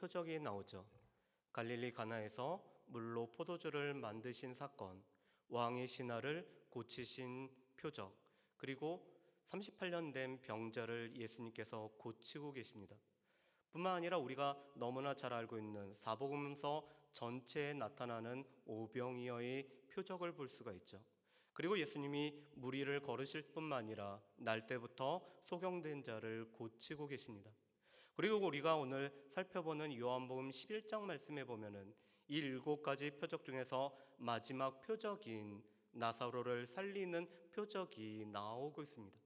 표적이 나오죠. 갈릴리 가나에서 물로 포도주를 만드신 사건, 왕의 신하를 고치신 표적, 그리고 38년 된 병자를 예수님께서 고치고 계십니다. 뿐만 아니라 우리가 너무나 잘 알고 있는 사복음서 전체에 나타나는 오병이어의 표적을 볼 수가 있죠. 그리고 예수님이 무리를 걸으실 뿐만 아니라 날 때부터 소경된 자를 고치고 계십니다. 그리고 우리가 오늘 살펴보는 요한복음 11장 말씀에 보면은 이 7가지 표적 중에서 마지막 표적인 나사로를 살리는 표적이 나오고 있습니다.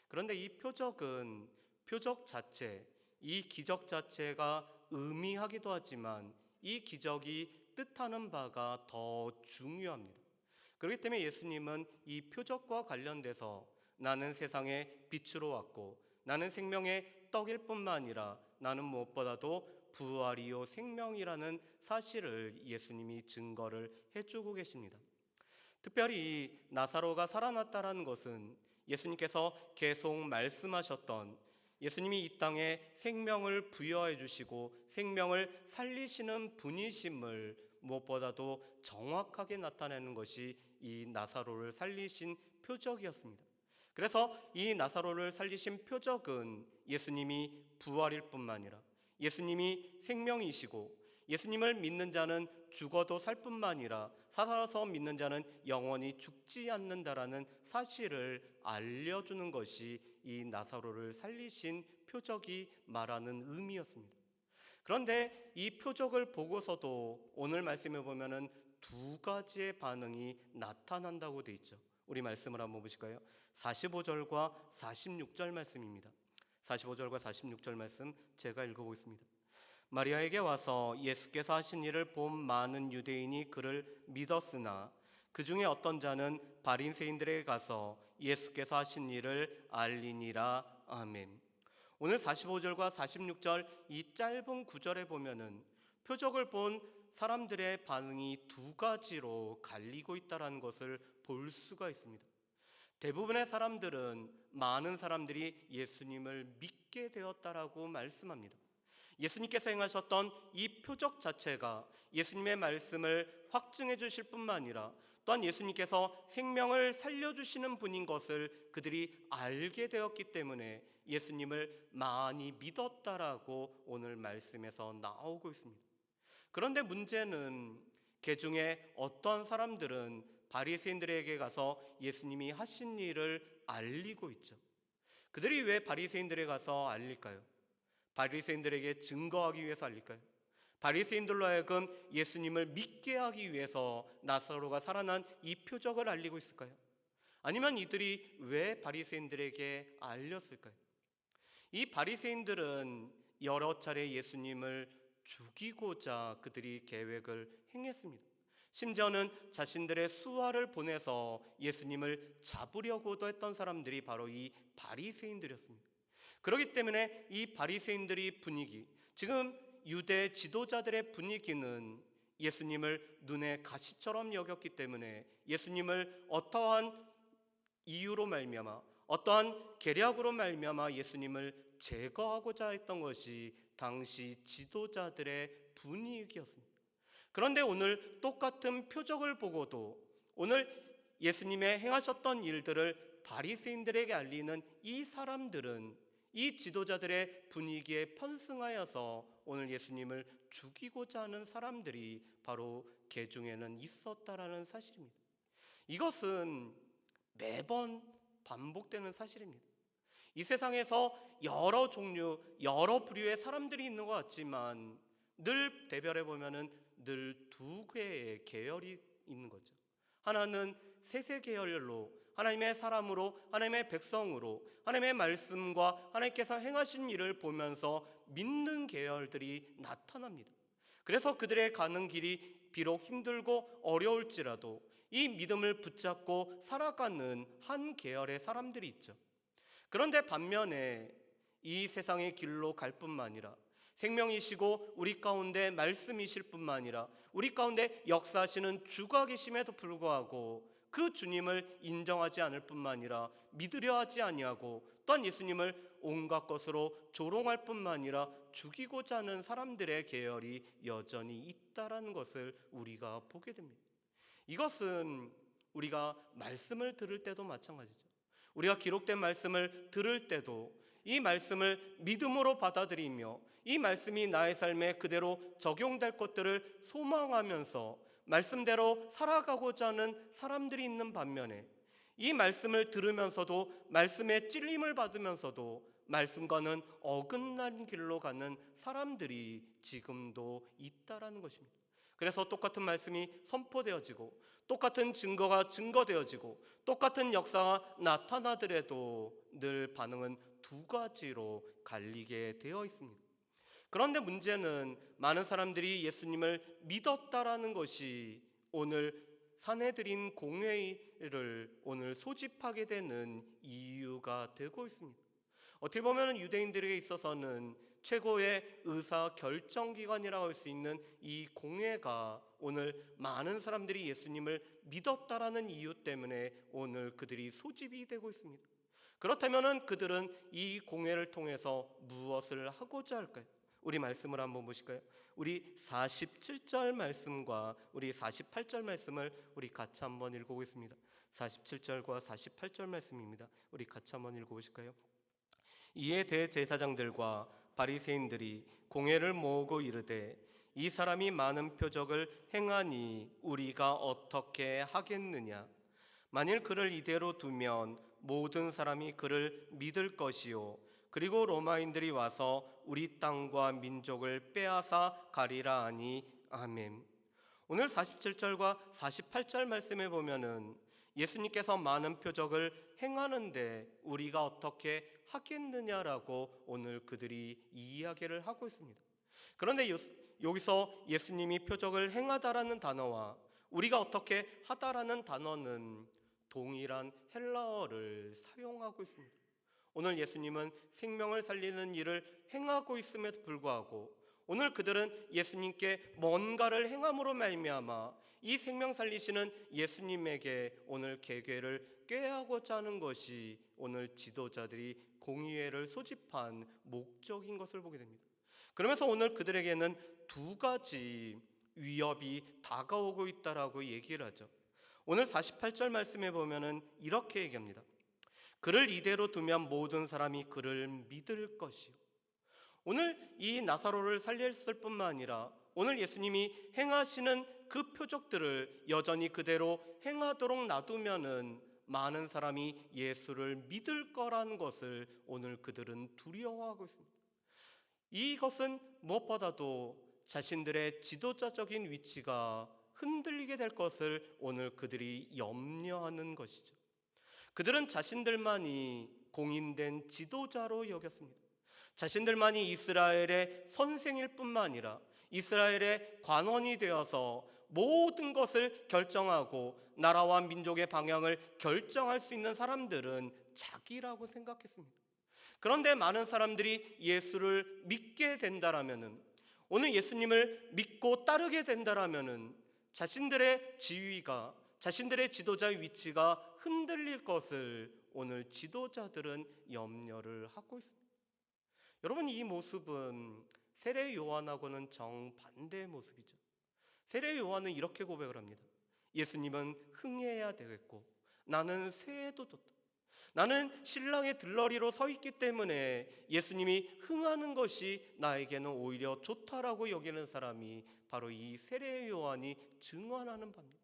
그런데 이 표적은 표적 자체, 이 기적 자체가 의미하기도 하지만 이 기적이 뜻하는 바가 더 중요합니다. 그렇기 때문에 예수님은 이 표적과 관련돼서 나는 세상의 빛으로 왔고 나는 생명의 떡일 뿐만 아니라 나는 무엇보다도 부활이요 생명이라는 사실을 예수님이 증거를 해주고 계십니다. 특별히 나사로가 살아났다라는 것은 예수님께서 계속 말씀하셨던 예수님이 이 땅에 생명을 부여해 주시고 생명을 살리시는 분이심을 무엇보다도 정확하게 나타내는 것이 이 나사로를 살리신 표적이었습니다. 그래서 이 나사로를 살리신 표적은 예수님이 부활일 뿐만 아니라 예수님이 생명이시고 예수님을 믿는 자는 죽어도 살 뿐만 아니라 살아서 믿는 자는 영원히 죽지 않는다라는 사실을 알려주는 것이 이 나사로를 살리신 표적이 말하는 의미였습니다. 그런데 이 표적을 보고서도 오늘 말씀에 보면은 2가지의 반응이 나타난다고 돼 있죠. 우리 말씀을 한번 보실까요? 45절과 46절 말씀입니다. 45절과 46절 말씀 제가 읽어보겠습니다. 마리아에게 와서 예수께서 하신 일을 본 많은 유대인이 그를 믿었으나 그 중에 어떤 자는 바리새인들에게 가서 예수께서 하신 일을 알리니라. 아멘. 오늘 45절과 46절 이 짧은 구절에 보면은 표적을 본 사람들의 반응이 2가지로 갈리고 있다는 것을 볼 수가 있습니다. 대부분의 사람들은 많은 사람들이 예수님을 믿게 되었다라고 말씀합니다. 예수님께서 행하셨던 이 표적 자체가 예수님의 말씀을 확증해 주실 뿐만 아니라 또한 예수님께서 생명을 살려주시는 분인 것을 그들이 알게 되었기 때문에 예수님을 많이 믿었다라고 오늘 말씀에서 나오고 있습니다. 그런데 문제는 그 중에 어떤 사람들은 바리새인들에게 가서 예수님이 하신 일을 알리고 있죠. 그들이 왜 바리새인들에게 가서 알릴까요? 바리새인들에게 증거하기 위해서 알릴까요? 바리새인들로 하여금 예수님을 믿게 하기 위해서 나사로가 살아난 이 표적을 알리고 있을까요? 아니면 이들이 왜 바리새인들에게 알렸을까요? 이 바리새인들은 여러 차례 예수님을 죽이고자 그들이 계획을 행했습니다. 심지어는 자신들의 수하를 보내서 예수님을 잡으려고도 했던 사람들이 바로 이 바리새인들이었습니다. 그렇기 때문에 이 바리새인들의 분위기, 지금 유대 지도자들의 분위기는 예수님을 눈에 가시처럼 여겼기 때문에 예수님을 어떠한 이유로 말미암아 어떠한 계략으로 말미암아 예수님을 제거하고자 했던 것이 당시 지도자들의 분위기였습니다. 그런데 오늘 똑같은 표적을 보고도 오늘 예수님의 행하셨던 일들을 바리새인들에게 알리는 이 사람들은 이 지도자들의 분위기에 편승하여서 오늘 예수님을 죽이고자 하는 사람들이 바로 그 중에는 있었다라는 사실입니다. 이것은 매번 반복되는 사실입니다. 이 세상에서 여러 종류, 여러 부류의 사람들이 있는 것 같지만 늘 대별해 보면은 늘 2개의 계열이 있는 거죠. 하나는 세세 계열로 하나님의 사람으로 하나님의 백성으로 하나님의 말씀과 하나님께서 행하신 일을 보면서 믿는 계열들이 나타납니다. 그래서 그들의 가는 길이 비록 힘들고 어려울지라도 이 믿음을 붙잡고 살아가는 한 계열의 사람들이 있죠. 그런데 반면에 이 세상의 길로 갈 뿐만 아니라 생명이시고 우리 가운데 말씀이실 뿐만 아니라 우리 가운데 역사하시는 주가 계심에도 불구하고 그 주님을 인정하지 않을 뿐만 아니라 믿으려 하지 아니하고, 또한 예수님을 온갖 것으로 조롱할 뿐만 아니라 죽이고자 하는 사람들의 계열이 여전히 있다라는 것을 우리가 보게 됩니다. 이것은 우리가 말씀을 들을 때도 마찬가지죠. 우리가 기록된 말씀을 들을 때도 이 말씀을 믿음으로 받아들이며 이 말씀이 나의 삶에 그대로 적용될 것들을 소망하면서 말씀대로 살아가고자 하는 사람들이 있는 반면에, 이 말씀을 들으면서도 말씀에 찔림을 받으면서도 말씀과는 어긋난 길로 가는 사람들이 지금도 있다라는 것입니다. 그래서 똑같은 말씀이 선포되어지고 똑같은 증거가 증거되어지고 똑같은 역사가 나타나더라도 늘 반응은 두 가지로 갈리게 되어 있습니다. 그런데 문제는 많은 사람들이 예수님을 믿었다라는 것이 오늘 산헤드린 공회를 오늘 소집하게 되는 이유가 되고 있습니다. 어떻게 보면 유대인들에게 있어서는 최고의 의사 결정기관이라고 할 수 있는 이 공회가 오늘 많은 사람들이 예수님을 믿었다라는 이유 때문에 오늘 그들이 소집이 되고 있습니다. 그렇다면 그들은 이 공회를 통해서 무엇을 하고자 할까요? 우리 말씀을 한번 보실까요? 우리 47절 말씀과 우리 48절 말씀을 우리 같이 한번 읽어보겠습니다. 47절과 48절 말씀입니다. 우리 같이 한번 읽어보실까요? 이에 대제사장들과 바리새인들이 공회를 모으고 이르되, 이 사람이 많은 표적을 행하니 우리가 어떻게 하겠느냐? 만일 그를 이대로 두면 모든 사람이 그를 믿을 것이요, 그리고 로마인들이 와서 우리 땅과 민족을 빼앗아 가리라 하니 아멘. 오늘 47절과 48절 말씀에 보면은 예수님께서 많은 표적을 행하는데 우리가 어떻게 하겠느냐라고 오늘 그들이 이야기를 하고 있습니다. 그런데 여기서 예수님이 표적을 행하다라는 단어와 우리가 어떻게 하다라는 단어는 동일한 헬라어를 사용하고 있습니다. 오늘 예수님은 생명을 살리는 일을 행하고 있음에도 불구하고 오늘 그들은 예수님께 뭔가를 행함으로 말미암아 이 생명 살리시는 예수님에게 오늘 계궤를 꾀하고자 하는 것이 오늘 지도자들이 공의회를 소집한 목적인 것을 보게 됩니다. 그러면서 오늘 그들에게는 두 가지 위협이 다가오고 있다라고 얘기를 하죠. 오늘 48절 말씀에 보면은 이렇게 얘기합니다. 그를 이대로 두면 모든 사람이 그를 믿을 것이요. 오늘 이 나사로를 살렸을 뿐만 아니라 오늘 예수님이 행하시는 그 표적들을 여전히 그대로 행하도록 놔두면은 많은 사람이 예수를 믿을 거라는 것을 오늘 그들은 두려워하고 있습니다. 이것은 무엇보다도 자신들의 지도자적인 위치가 흔들리게 될 것을 오늘 그들이 염려하는 것이죠. 그들은 자신들만이 공인된 지도자로 여겼습니다. 자신들만이 이스라엘의 선생일 뿐만 아니라 이스라엘의 관원이 되어서 모든 것을 결정하고 나라와 민족의 방향을 결정할 수 있는 사람들은 자기라고 생각했습니다. 그런데 많은 사람들이 예수를 믿게 된다라면은, 오늘 예수님을 믿고 따르게 된다라면은 자신들의 지위가, 자신들의 지도자의 위치가 흔들릴 것을 오늘 지도자들은 염려를 하고 있습니다. 여러분, 이 모습은 세례 요한하고는 정반대의 모습이죠. 세례 요한은 이렇게 고백을 합니다. 예수님은 흥해야 되겠고 나는 쇠해도 좋다. 나는 신랑의 들러리로 서 있기 때문에 예수님이 흥하는 것이 나에게는 오히려 좋다라고 여기는 사람이 바로 이 세례 요한이 증언하는 바입니다.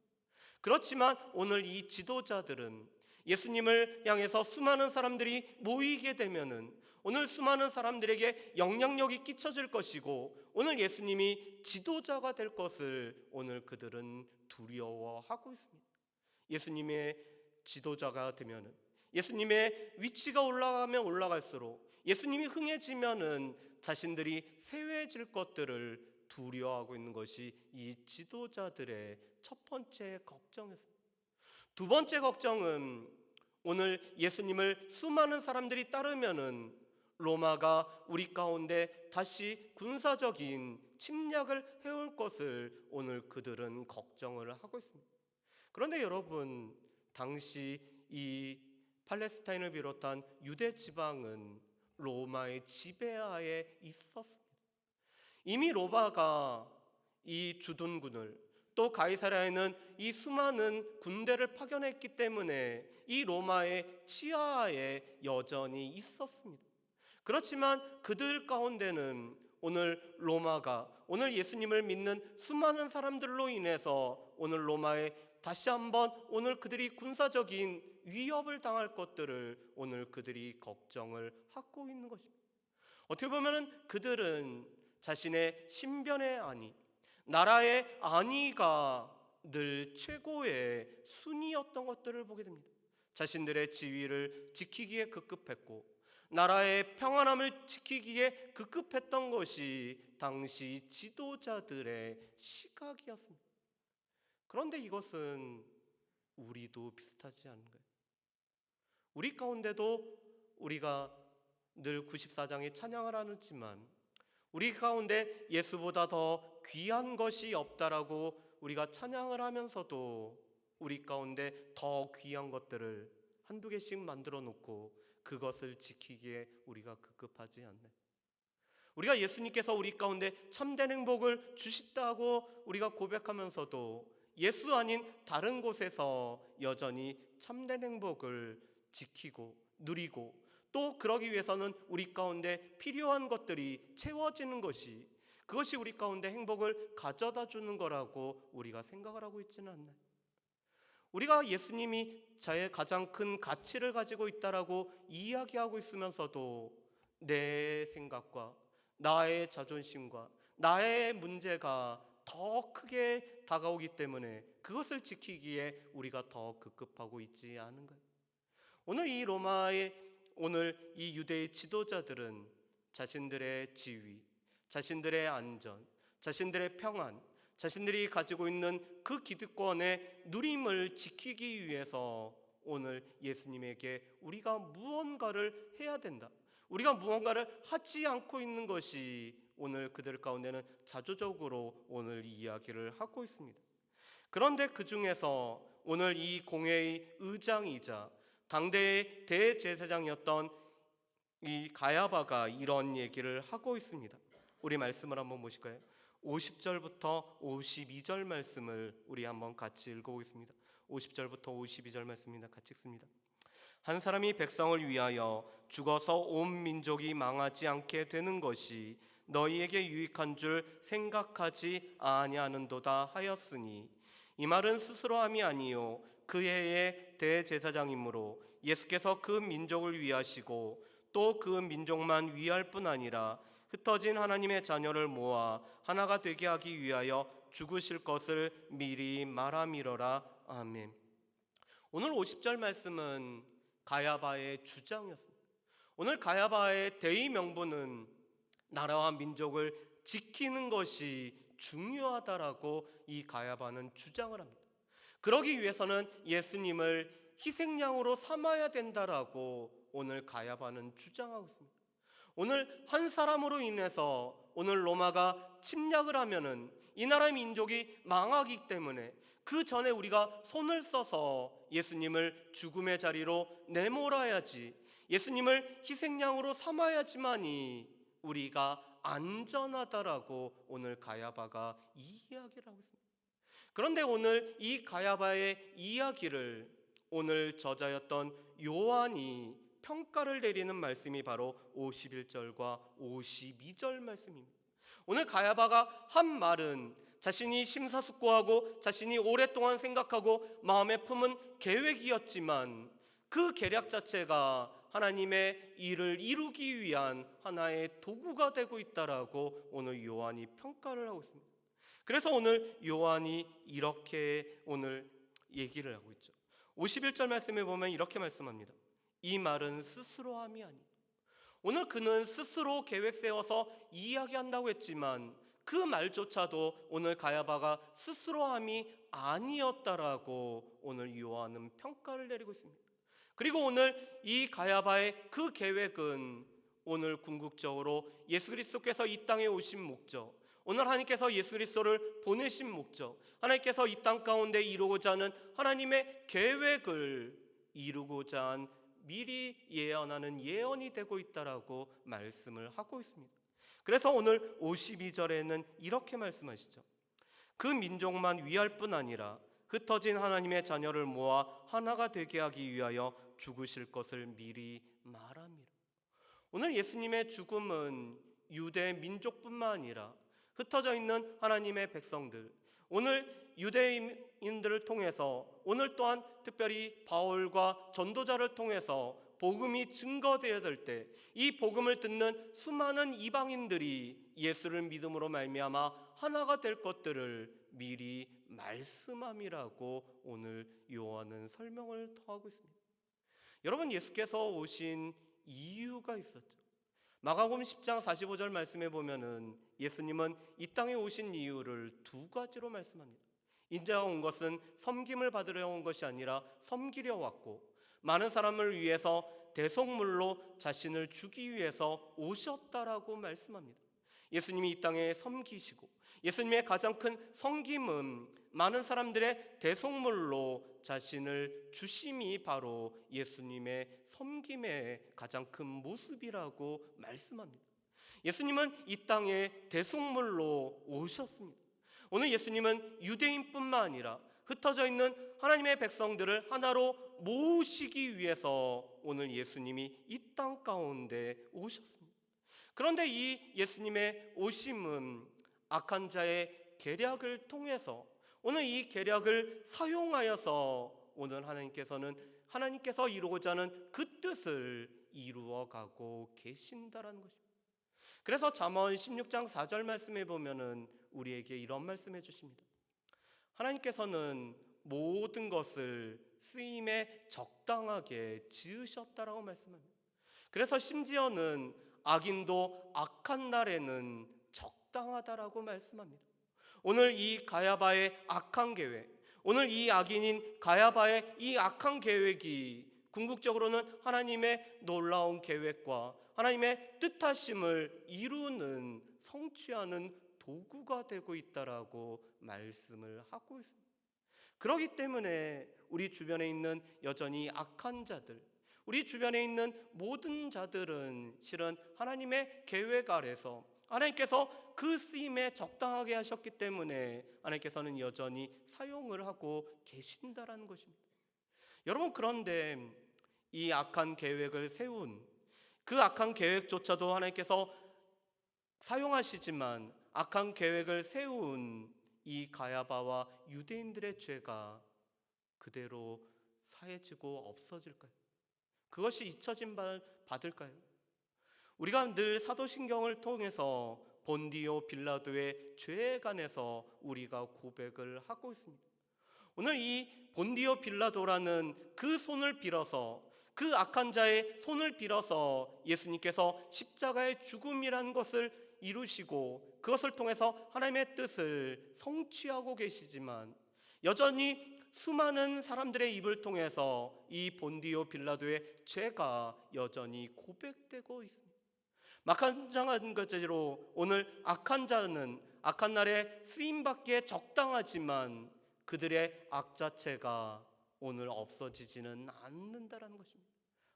그렇지만 오늘 이 지도자들은 예수님을 향해서 수많은 사람들이 모이게 되면은 오늘 수많은 사람들에게 영향력이 끼쳐질 것이고 오늘 예수님이 지도자가 될 것을 오늘 그들은 두려워하고 있습니다. 예수님의 지도자가 되면은, 예수님의 위치가 올라가면 올라갈수록, 예수님이 흥해지면은 자신들이 쇠해질 것들을 두려워하고 있는 것이 이 지도자들의 첫 번째 걱정이었습니다. 두 번째 걱정은 오늘 예수님을 수많은 사람들이 따르면은 로마가 우리 가운데 다시 군사적인 침략을 해올 것을 오늘 그들은 걱정을 하고 있습니다. 그런데 여러분, 당시 이 팔레스타인을 비롯한 유대 지방은 로마의 지배하에 있었습니다. 이미 로마가 이 주둔군을, 또 가이사랴에는 이 수많은 군대를 파견했기 때문에 이 로마의 치하에 여전히 있었습니다. 그렇지만 그들 가운데는 오늘 로마가, 오늘 예수님을 믿는 수많은 사람들로 인해서 오늘 로마에 다시 한번 오늘 그들이 군사적인 위협을 당할 것들을 오늘 그들이 걱정을 하고 있는 것입니다. 어떻게 보면 그들은 자신의 신변의 안위, 나라의 안위가 늘 최고의 순위였던 것들을 보게 됩니다. 자신들의 지위를 지키기에 급급했고 나라의 평안함을 지키기에 급급했던 것이 당시 지도자들의 시각이었습니다. 그런데 이것은 우리도 비슷하지 않은가요? 우리 가운데도 우리가 늘 94장에 찬양을 하지만 우리 가운데 예수보다 더 귀한 것이 없다라고 우리가 찬양을 하면서도 우리 가운데 더 귀한 것들을 한두 개씩 만들어 놓고 그것을 지키기에 우리가 급급하지 않네. 우리가 예수님께서 우리 가운데 참된 행복을 주시다고 우리가 고백하면서도 예수 아닌 다른 곳에서 여전히 참된 행복을 지키고 누리고, 또 그러기 위해서는 우리 가운데 필요한 것들이 채워지는 것이, 그것이 우리 가운데 행복을 가져다 주는 거라고 우리가 생각을 하고 있지는 않나요? 우리가 예수님이 자의 가장 큰 가치를 가지고 있다라고 이야기하고 있으면서도 내 생각과 나의 자존심과 나의 문제가 더 크게 다가오기 때문에 그것을 지키기에 우리가 더 급급하고 있지 않은가요? 오늘 이 로마의, 오늘 이 유대의 지도자들은 자신들의 지위, 자신들의 안전, 자신들의 평안, 자신들이 가지고 있는 그 기득권의 누림을 지키기 위해서 오늘 예수님에게 우리가 무언가를 해야 된다, 우리가 무언가를 하지 않고 있는 것이 오늘 그들 가운데는 자조적으로 오늘 이야기를 하고 있습니다. 그런데 그 중에서 오늘 이 공회의 의장이자 당대의 대제사장이었던 이 가야바가 이런 얘기를 하고 있습니다. 우리 말씀을 한번 보실까요? 50절부터 52절 말씀을 우리 한번 같이 읽어보겠습니다. 50절부터 52절 말씀입니다. 같이 읽습니다. 한 사람이 백성을 위하여 죽어서 온 민족이 망하지 않게 되는 것이 너희에게 유익한 줄 생각하지 아니하는도다 하였으니, 이 말은 스스로 함이 아니요 그 해의 대제사장이므로 예수께서 그 민족을 위하시고 또 그 민족만 위할 뿐 아니라 흩어진 하나님의 자녀를 모아 하나가 되게 하기 위하여 죽으실 것을 미리 말함이러라. 아멘. 오늘 50절 말씀은 가야바의 주장이었습니다. 오늘 가야바의 대의 명분은 나라와 민족을 지키는 것이 중요하다라고 이 가야바는 주장을 합니다. 그러기 위해서는 예수님을 희생양으로 삼아야 된다라고 오늘 가야바는 주장하고 있습니다. 오늘 한 사람으로 인해서 오늘 로마가 침략을 하면은 이 나라의 민족이 망하기 때문에 그 전에 우리가 손을 써서 예수님을 죽음의 자리로 내몰아야지, 예수님을 희생양으로 삼아야지만이 우리가 안전하다라고 오늘 가야바가 이 이야기를 하고 있습니다. 그런데 오늘 이 가야바의 이야기를 오늘 저자였던 요한이 평가를 내리는 말씀이 바로 51절과 52절 말씀입니다. 오늘 가야바가 한 말은 자신이 심사숙고하고 자신이 오랫동안 생각하고 마음에 품은 계획이었지만 그 계략 자체가 하나님의 일을 이루기 위한 하나의 도구가 되고 있다라고 오늘 요한이 평가를 하고 있습니다. 그래서 오늘 요한이 이렇게 오늘 얘기를 하고 있죠. 51절 말씀에 보면 이렇게 말씀합니다. 이 말은 스스로 함이 아니에요. 오늘 그는 스스로 계획 세워서 이야기한다고 했지만 그 말조차도 오늘 가야바가 스스로 함이 아니었다라고 오늘 요한은 평가를 내리고 있습니다. 그리고 오늘 이 가야바의 그 계획은 오늘 궁극적으로 예수 그리스도께서 이 땅에 오신 목적, 오늘 하나님께서 예수 그리스도를 보내신 목적, 하나님께서 이 땅 가운데 이루고자 하는 하나님의 계획을 이루고자 한 미리 예언하는 예언이 되고 있다라고 말씀을 하고 있습니다. 그래서 오늘 52절에는 이렇게 말씀하시죠. 그 민족만 위할 뿐 아니라 흩어진 하나님의 자녀를 모아 하나가 되게 하기 위하여 죽으실 것을 미리 말합니다. 오늘 예수님의 죽음은 유대 민족뿐만 아니라 흩어져 있는 하나님의 백성들, 오늘 유대인들을 통해서, 오늘 또한 특별히 바울과 전도자를 통해서 복음이 증거되어야 될 때 이 복음을 듣는 수많은 이방인들이 예수를 믿음으로 말미암아 하나가 될 것들을 미리 말씀함이라고 오늘 요한은 설명을 더하고 있습니다. 여러분, 예수께서 오신 이유가 있었죠. 마가복음 10장 45절 말씀에 보면은 예수님은 이 땅에 오신 이유를 두 가지로 말씀합니다. 인자가 온 것은 섬김을 받으려 온 것이 아니라 섬기려 왔고, 많은 사람을 위해서 대속물로 자신을 주기 위해서 오셨다라고 말씀합니다. 예수님이 이 땅에 섬기시고, 예수님의 가장 큰 섬김은 많은 사람들의 대속물로 자신을 주심이 바로 예수님의 섬김의 가장 큰 모습이라고 말씀합니다. 예수님은 이 땅에 대속물로 오셨습니다. 오늘 예수님은 유대인뿐만 아니라 흩어져 있는 하나님의 백성들을 하나로 모으시기 위해서 오늘 예수님이 이 땅 가운데 오셨습니다. 그런데 이 예수님의 오심은 악한 자의 계략을 통해서, 오늘 이 계략을 사용하여서 오늘 하나님께서 이루고자 하는 그 뜻을 이루어가고 계신다라는 것입니다. 그래서 잠언 16장 4절 말씀에 보면은 우리에게 이런 말씀해 주십니다. 하나님께서는 모든 것을 쓰임에 적당하게 지으셨다라고 말씀합니다. 그래서 심지어는 악인도 악한 날에는 적당하다라고 말씀합니다. 오늘 이 가야바의 악한 계획, 오늘 이 악인인 가야바의 이 악한 계획이 궁극적으로는 하나님의 놀라운 계획과 하나님의 뜻하심을 이루는, 성취하는 도구가 되고 있다라고 말씀을 하고 있습니다. 그렇기 때문에 우리 주변에 있는 여전히 악한 자들, 우리 주변에 있는 모든 자들은 실은 하나님의 계획 아래서 하나님께서 그 쓰임에 적당하게 하셨기 때문에 하나님께서는 여전히 사용을 하고 계신다라는 것입니다. 여러분, 그런데 이 악한 계획을 세운, 그 악한 계획조차도 하나님께서 사용하시지만 악한 계획을 세운 이 가야바와 유대인들의 죄가 그대로 사해지고 없어질까요? 그것이 잊혀진 바 받을까요? 우리가 늘 사도신경을 통해서 본디오 빌라도의 죄에 관해서 우리가 고백을 하고 있습니다. 오늘 이 본디오 빌라도라는 그 손을 빌어서, 그 악한 자의 손을 빌어서 예수님께서 십자가의 죽음이라는 것을 이루시고 그것을 통해서 하나님의 뜻을 성취하고 계시지만, 여전히 수많은 사람들의 입을 통해서 이 본디오 빌라도의 죄가 여전히 고백되고 있습니다. 마찬가지로 오늘 악한 자는 악한 날에 쓰임받기에 적당하지만 그들의 악 자체가 오늘 없어지지는 않는다라는 것입니다.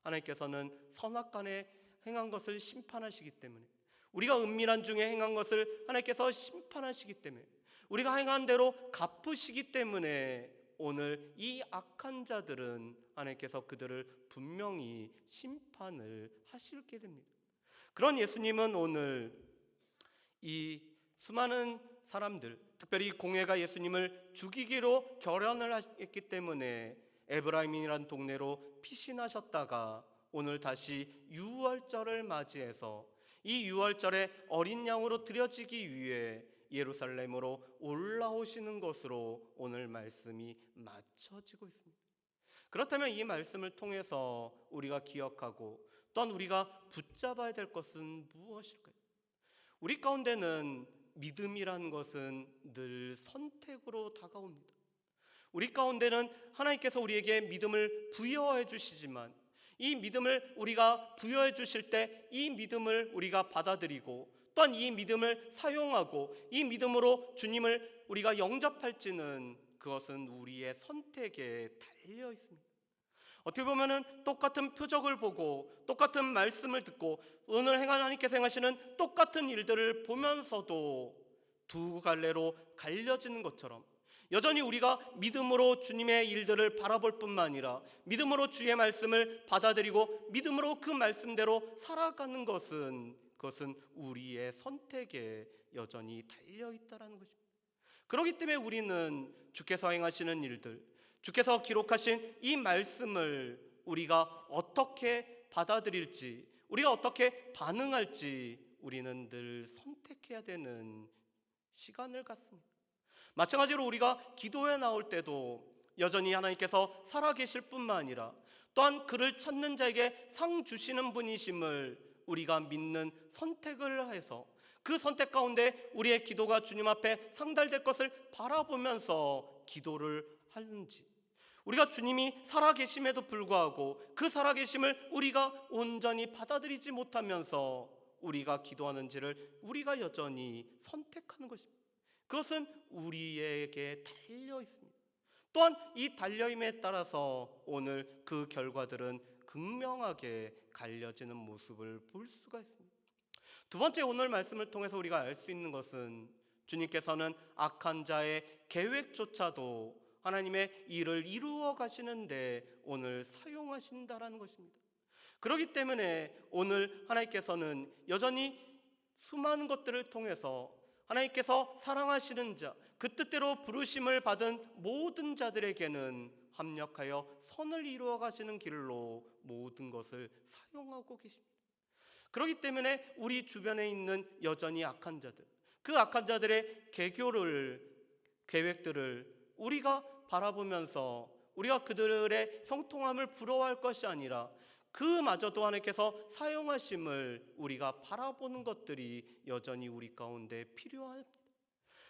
하나님께서는 선악간에 행한 것을 심판하시기 때문에, 우리가 은밀한 중에 행한 것을 하나님께서 심판하시기 때문에, 우리가 행한 대로 갚으시기 때문에 오늘 이 악한 자들은 하나님께서 그들을 분명히 심판을 하시게 됩니다. 그런 예수님은 오늘 이 수많은 사람들, 특별히 공회가 예수님을 죽이기로 결연을 했기 때문에 에브라임이라는 동네로 피신하셨다가 오늘 다시 유월절을 맞이해서 이 유월절에 어린 양으로 드려지기 위해 예루살렘으로 올라오시는 것으로 오늘 말씀이 맞춰지고 있습니다. 그렇다면 이 말씀을 통해서 우리가 기억하고 또한 우리가 붙잡아야 될 것은 무엇일까요? 우리 가운데는 믿음이라는 것은 늘 선택으로 다가옵니다. 우리 가운데는 하나님께서 우리에게 믿음을 부여해 주시지만 이 믿음을 우리가 부여해 주실 때 이 믿음을 우리가 받아들이고 또한 이 믿음을 사용하고 이 믿음으로 주님을 우리가 영접할지는 그것은 우리의 선택에 달려 있습니다. 어떻게 보면은 똑같은 표적을 보고 똑같은 말씀을 듣고 오늘 하나님께서 행하시는 똑같은 일들을 보면서도 두 갈래로 갈려지는 것처럼 여전히 우리가 믿음으로 주님의 일들을 바라볼 뿐만 아니라 믿음으로 주의 말씀을 받아들이고 믿음으로 그 말씀대로 살아가는 그것은 우리의 선택에 여전히 달려있다는 것입니다. 그렇기 때문에 우리는 주께서 행하시는 일들, 주께서 기록하신 이 말씀을 우리가 어떻게 받아들일지, 우리가 어떻게 반응할지 우리는 늘 선택해야 되는 시간을 갖습니다. 마찬가지로 우리가 기도에 나올 때도 여전히 하나님께서 살아계실 뿐만 아니라 또한 그를 찾는 자에게 상 주시는 분이심을 우리가 믿는 선택을 해서 그 선택 가운데 우리의 기도가 주님 앞에 상달될 것을 바라보면서 기도를 하는지, 우리가 주님이 살아계심에도 불구하고 그 살아계심을 우리가 온전히 받아들이지 못하면서 우리가 기도하는지를 우리가 여전히 선택하는 것입니다. 그것은 우리에게 달려 있습니다. 또한 이 달려임에 따라서 오늘 그 결과들은 극명하게 갈려지는 모습을 볼 수가 있습니다. 두 번째, 오늘 말씀을 통해서 우리가 알 수 있는 것은 주님께서는 악한 자의 계획조차도 하나님의 일을 이루어 가시는데 오늘 사용하신다라는 것입니다. 그렇기 때문에 오늘 하나님께서는 여전히 수많은 것들을 통해서 하나님께서 사랑하시는 자, 그 뜻대로 부르심을 받은 모든 자들에게는 합력하여 선을 이루어 가시는 길로 모든 것을 사용하고 계십니다. 그렇기 때문에 우리 주변에 있는 여전히 악한 자들, 그 악한 자들의 계획들을 우리가 바라보면서 우리가 그들의 형통함을 부러워할 것이 아니라 그마저도 하나님께서 사용하심을 우리가 바라보는 것들이 여전히 우리 가운데 필요합니다.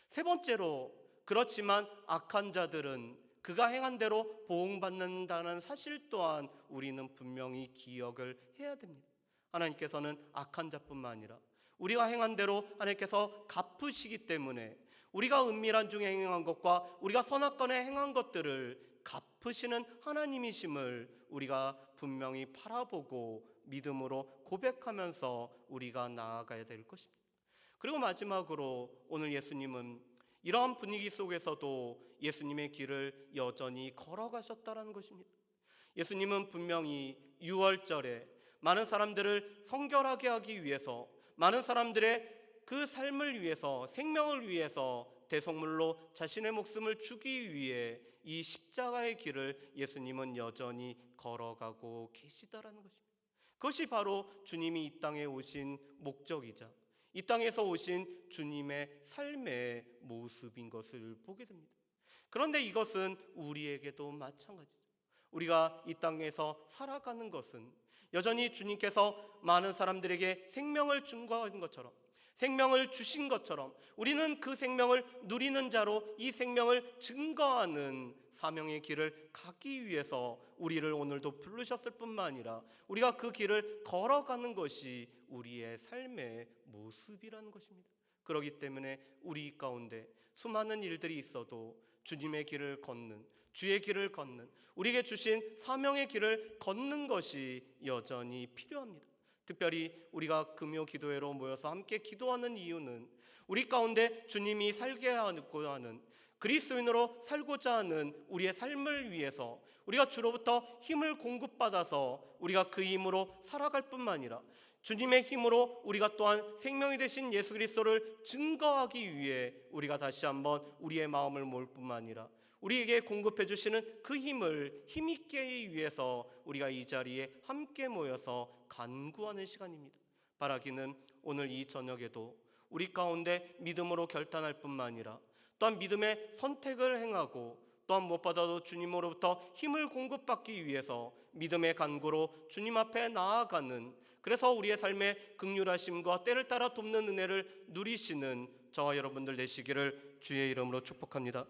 세 번째로, 그렇지만 악한 자들은 그가 행한 대로 보응받는다는 사실 또한 우리는 분명히 기억을 해야 됩니다. 하나님께서는 악한 자뿐만 아니라 우리가 행한 대로 하나님께서 갚으시기 때문에 우리가 은밀한 중에 행한 것과 우리가 선악간에 행한 것들을 갚으시는 하나님이심을 우리가 분명히 바라보고 믿음으로 고백하면서 우리가 나아가야 될 것입니다. 그리고 마지막으로 오늘 예수님은 이러한 분위기 속에서도 예수님의 길을 여전히 걸어가셨다는 것입니다. 예수님은 분명히 유월절에 많은 사람들을 성결하게 하기 위해서, 많은 사람들의 그 삶을 위해서, 생명을 위해서 대속물로 자신의 목숨을 주기 위해 이 십자가의 길을 예수님은 여전히 걸어가고 계시다라는 것입니다. 그것이 바로 주님이 이 땅에 오신 목적이자 이 땅에서 오신 주님의 삶의 모습인 것을 보게 됩니다. 그런데 이것은 우리에게도 마찬가지죠. 우리가 이 땅에서 살아가는 것은 여전히 주님께서 많은 사람들에게 생명을 증거한 것처럼, 생명을 주신 것처럼 우리는 그 생명을 누리는 자로 이 생명을 증거하는 사명의 길을 가기 위해서 우리를 오늘도 부르셨을 뿐만 아니라 우리가 그 길을 걸어가는 것이 우리의 삶의 모습이라는 것입니다. 그렇기 때문에 우리 가운데 수많은 일들이 있어도 주님의 길을 걷는, 주의 길을 걷는, 우리에게 주신 사명의 길을 걷는 것이 여전히 필요합니다. 특별히 우리가 금요 기도회로 모여서 함께 기도하는 이유는 우리 가운데 주님이 살게 하고 하는, 그리스도인으로 살고자 하는 우리의 삶을 위해서 우리가 주로부터 힘을 공급받아서 우리가 그 힘으로 살아갈 뿐만 아니라 주님의 힘으로 우리가 또한 생명이 되신 예수 그리스도를 증거하기 위해 우리가 다시 한번 우리의 마음을 모을 뿐만 아니라 우리에게 공급해 주시는 그 힘을 힘있게 하기 위해서 우리가 이 자리에 함께 모여서 간구하는 시간입니다. 바라기는 오늘 이 저녁에도 우리 가운데 믿음으로 결단할 뿐만 아니라 또한 믿음의 선택을 행하고 또한 무엇보다도 주님으로부터 힘을 공급받기 위해서 믿음의 간구로 주님 앞에 나아가는, 그래서 우리의 삶의 긍휼하심과 때를 따라 돕는 은혜를 누리시는 저와 여러분들 되시기를 주의 이름으로 축복합니다.